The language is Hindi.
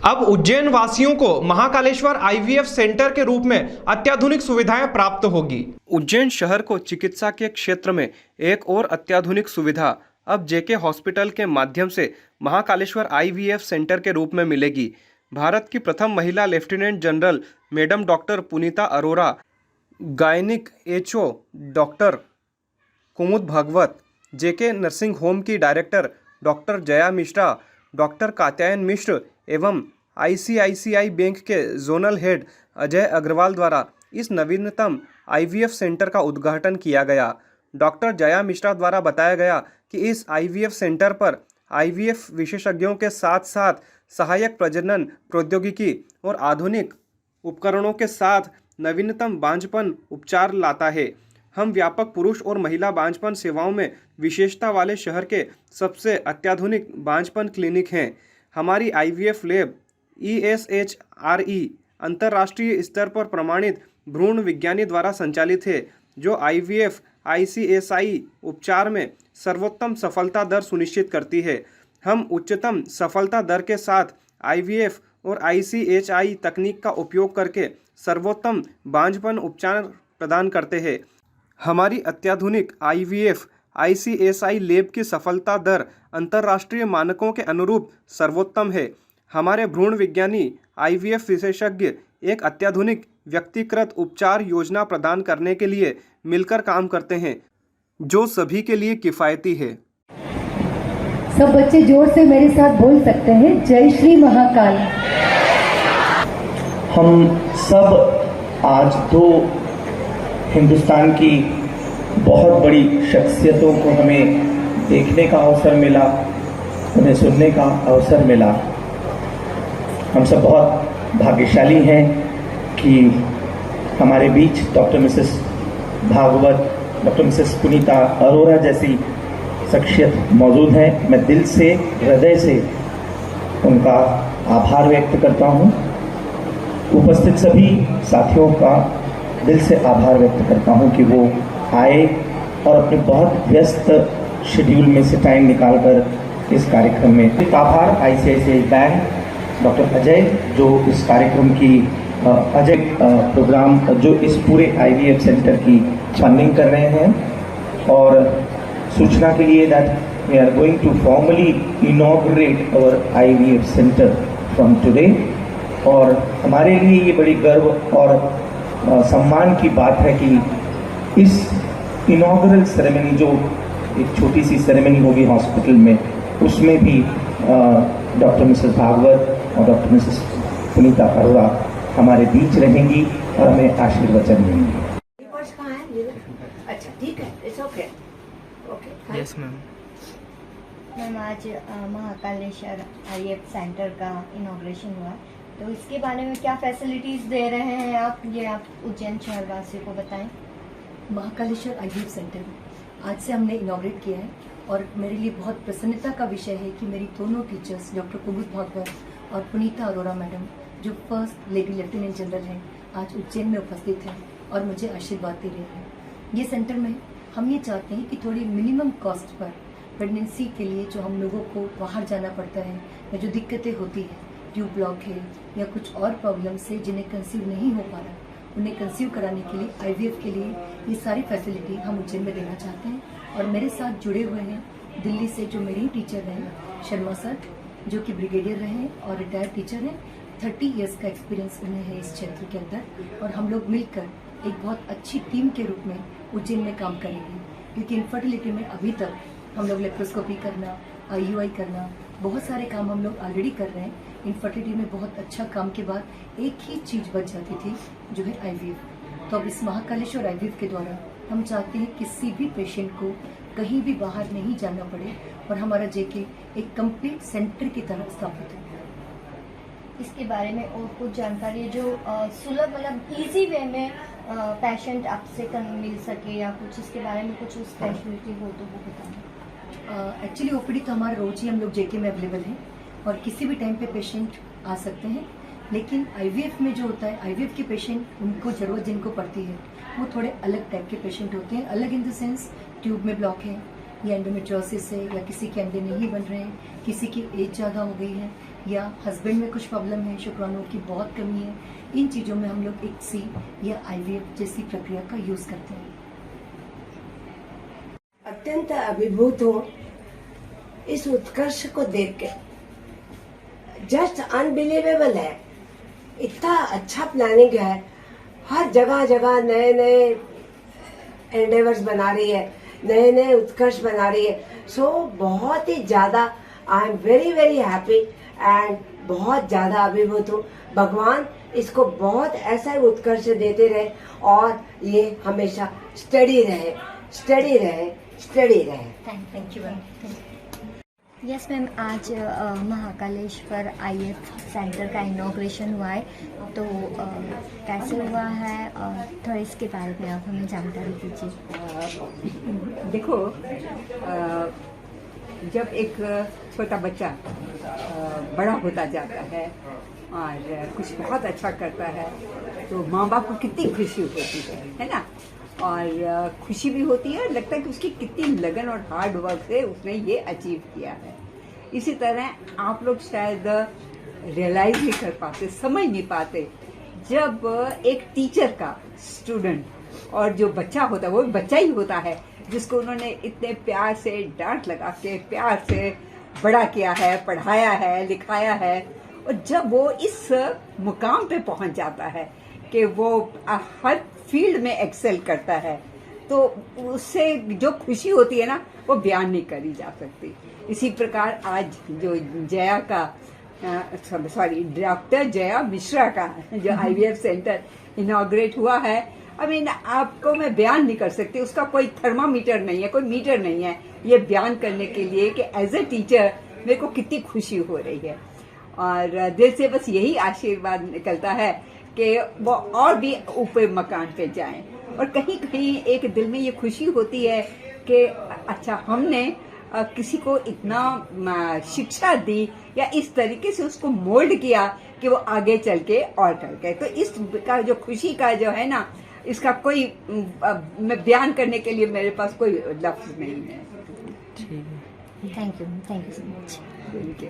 अब उज्जैन वासियों को महाकालेश्वर आईवीएफ सेंटर के रूप में अत्याधुनिक सुविधाएं प्राप्त होगी। उज्जैन शहर को चिकित्सा के क्षेत्र में एक और अत्याधुनिक सुविधा अब जेके हॉस्पिटल के माध्यम से महाकालेश्वर आईवीएफ सेंटर के रूप में मिलेगी। भारत की प्रथम महिला lieutenant general madam doctor Punita Arora, gynaec HO doctor Kumud Bhagwat, JK nursing home की director doctor Jaya Mishra, doctor Katyayan Mishra एवं आईसीआईसीआई बैंक के जोनल हेड अजय अग्रवाल द्वारा इस नवीनतम आईवीएफ सेंटर का उद्घाटन किया गया। डॉक्टर जया मिश्रा द्वारा बताया गया कि इस आईवीएफ सेंटर पर आईवीएफ विशेषज्ञों के साथ साथ सहायक प्रजनन प्रौद्योगिकी और आधुनिक उपकरणों के साथ नवीनतम बांझपन उपचार लाता है। हम व्यापक पुरुष और महिला बांझपन सेवाओं में विशेषता वाले शहर के सबसे अत्याधुनिक बांझपन क्लिनिक हैं। हमारी आईवीएफ लैब ESHRE अंतर्राष्ट्रीय स्तर पर प्रमाणित भ्रूण विज्ञानी द्वारा संचालित है, जो आईवीएफ ICSI उपचार में सर्वोत्तम सफलता दर सुनिश्चित करती है। हम उच्चतम सफलता दर के साथ आईवीएफ और ICHI तकनीक का उपयोग करके सर्वोत्तम बांझपन उपचार प्रदान करते हैं। हमारी अत्याधुनिक आईवीएफ ICSI लैब की सफलता दर अंतर्राष्ट्रीय मानकों के अनुरूप सर्वोत्तम है। हमारे भ्रूण विज्ञानी आईवीएफ विशेषज्ञ एक अत्याधुनिक व्यक्तिगत उपचार योजना प्रदान करने के लिए मिलकर काम करते हैं, जो सभी के लिए किफ़ायती है। सब बच्चे जोर से मेरे साथ बोल सकते हैं, जय श्री महाकाल। हम सब आज दो हिंदुस्तान की बहुत बड़ी शख्सियतों को हमें देखने का अवसर मिला, उन्हें सुनने का अवसर मिला। हम सब बहुत भाग्यशाली हैं कि हमारे बीच doctor mrs Bhagwat, doctor mrs Punita Arora जैसी शख्सियत मौजूद हैं। मैं दिल से, हृदय से उनका आभार व्यक्त करता हूं। उपस्थित सभी साथियों का दिल से आभार व्यक्त करता हूं कि वो आए और अपने बहुत व्यस्त शेड्यूल में से टाइम निकालकर इस कार्यक्रम में। एक आभार ICICI बैंक, डॉक्टर अजय, जो इस कार्यक्रम की अजय प्रोग्राम, जो इस पूरे IVF सेंटर की फंडिंग कर रहे हैं। और सूचना के लिए that we are going to formally inaugurate our IVF centre from today. और हमारे लिए ये बड़ी गर्व और सम्मान की बात है कि इस इनॉग्रल सेरेमनी, जो एक छोटी सी सेरेमनी होगी हॉस्पिटल में, उसमें भी डॉक्टर मिसेस भागवत और डॉक्टर मिसेस पुनीता अरोरा हमारे बीच रहेंगी और हमें आशीर्वचन देंगी। अच्छा, ठीक है, it's okay. Yes ma'am. Ma'am, आज महाकालेश्वर आईवीएफ सेंटर का इनॉग्रेशन हुआ, तो इसके बारे में क्या फैसिलिटीज़ दे रहे हैं आप, ये आप उज्जैन शहर वासियों को बताएं। महाकालेश्वर आईवीएफ सेंटर आज से हमने इनॉग्रेट किया है और मेरे लिए बहुत प्रसन्नता का विषय है कि मेरी दोनों टीचर्स डॉक्टर कुमुद भागवत और पुनीता अरोरा मैडम, जो फर्स्ट लेडी लेफ्टिनेंट जनरल हैं, आज उज्जैन में उपस्थित हैं और मुझे आशीर्वाद दे रहे हैं। ये सेंटर में हम ये चाहते हैं कि थोड़ी मिनिमम कॉस्ट पर प्रेगनेंसी के लिए जो हम लोगों को बाहर जाना पड़ता है या जो दिक्कतें होती है, ट्यूब ब्लॉक है या कुछ और प्रॉब्लम से जिन्हें कंसीव नहीं हो पा रहा, उन्हें कंसीव कराने के लिए आईवीएफ के लिए ये सारी फैसिलिटी हम उज्जैन में देना चाहते हैं। और मेरे साथ जुड़े हुए हैं दिल्ली से जो मेरे टीचर हैं, शर्मा सर, जो कि ब्रिगेडियर रहे और रिटायर्ड टीचर हैं। 30 इयर्स का एक्सपीरियंस उन्हें है इस क्षेत्र के अंदर, और हम लोग मिलकर एक बहुत अच्छी टीम के रूप में उज्जैन में काम करेंगे। क्योंकि इनफर्टिलिटी में अभी तक हम लोग लेप्रोस्कोपी करना, IUI करना, बहुत सारे काम हम लोग ऑलरेडी कर रहे हैं। इनफर्टिलिटी में बहुत अच्छा काम के बाद एक ही चीज़ बच जाती थी, जो है IVF। तो अब इस महाकालेश्वर IVF के द्वारा हम चाहते हैं किसी भी पेशेंट को कहीं भी बाहर नहीं जाना पड़े और हमारा जेके एक कंप्लीट सेंटर की तरह स्थापित है। इसके बारे में और कुछ जानकारी है जो सुलभ, मतलब इजी वे में पेशेंट आपसे मिल सके, या कुछ इसके बारे में कुछ स्पेशलिटी हो तो वो बताएं। एक्चुअली OPD तो हमारा रोज ही हम लोग जेके में अवेलेबल है और किसी भी टाइम पे पेशेंट आ सकते हैं। लेकिन IVF में जो होता है, IVF के पेशेंट, उनको ज़रूरत जिनको पड़ती है, वो थोड़े अलग टाइप के पेशेंट होते हैं। अलग इन द सेंस, ट्यूब में ब्लॉक है या एंडोमेट्रियोसिस है, या किसी के अंडे नहीं बन रहे हैं, किसी की एज ज़्यादा हो गई है, या हस्बैंड में कुछ प्रॉब्लम है, शुक्राणुओं की बहुत कमी है, इन चीज़ों में हम लोग ICSI या IVF जैसी प्रक्रिया का यूज़ करते हैं। अत्यंत अभिभूत हूँ इस उत्कर्ष को देख के। जस्ट अनबिलीवेबल है, इतना अच्छा प्लानिंग है, हर जगह जगह नए नए एंडेवर्स बना रही है, नए नए उत्कर्ष बना रही है। सो बहुत ही ज्यादा I am very very happy and बहुत ज्यादा अभिभूत हूँ। भगवान इसको बहुत ऐसा ही उत्कर्ष देते रहे और ये हमेशा स्टडी रहे, स्टडी रहे, स्टडी रहे। Thank you ma'am. Yes ma'am, आज महाकालेश्वर IVF सेंटर का इनॉग्रेशन हुआ है, तो कैसे हुआ है और थोड़ा इसके बारे में आप हमें जानकारी दीजिए। देखो, जब एक छोटा बच्चा बड़ा होता जाता है और कुछ बहुत अच्छा करता है तो माँ बाप को कितनी खुशी होती है ना। और खुशी भी होती है, लगता है कि उसकी कितनी लगन और हार्ड वर्क से उसने ये अचीव किया है। इसी तरह आप लोग शायद रियलाइज नहीं कर पाते, समझ नहीं पाते, जब एक टीचर का स्टूडेंट और जो बच्चा होता है वो भी बच्चा ही होता है, जिसको उन्होंने इतने प्यार से डांट लगा के प्यार से बड़ा किया है, पढ़ाया है, लिखाया है, और जब वो इस मुकाम पे पहुंच जाता है कि वो हर फील्ड में एक्सेल करता है, तो उससे जो खुशी होती है ना, वो बयान नहीं करी जा सकती। इसी प्रकार आज जो जया का डॉक्टर जया मिश्रा का जो IVF सेंटर इनॉग्रेट हुआ है, अभी आपको मैं बयान नहीं कर सकती, उसका कोई थर्मामीटर नहीं है, कोई मीटर नहीं है ये बयान करने के लिए कि एज ए टीचर मेरे को कितनी खुशी हो रही है। और दिल से बस यही आशीर्वाद निकलता है कि वो और भी ऊपर मकान पे जाएं, और कहीं कहीं एक दिल में ये खुशी होती है कि अच्छा हमने किसी को इतना शिक्षा दी या इस तरीके से उसको मोल्ड किया कि वो आगे चल के और कर गए। तो इस का जो खुशी का जो है ना, इसका कोई मैं बयान करने के लिए मेरे पास कोई लफ्ज नहीं है। Thank you so much.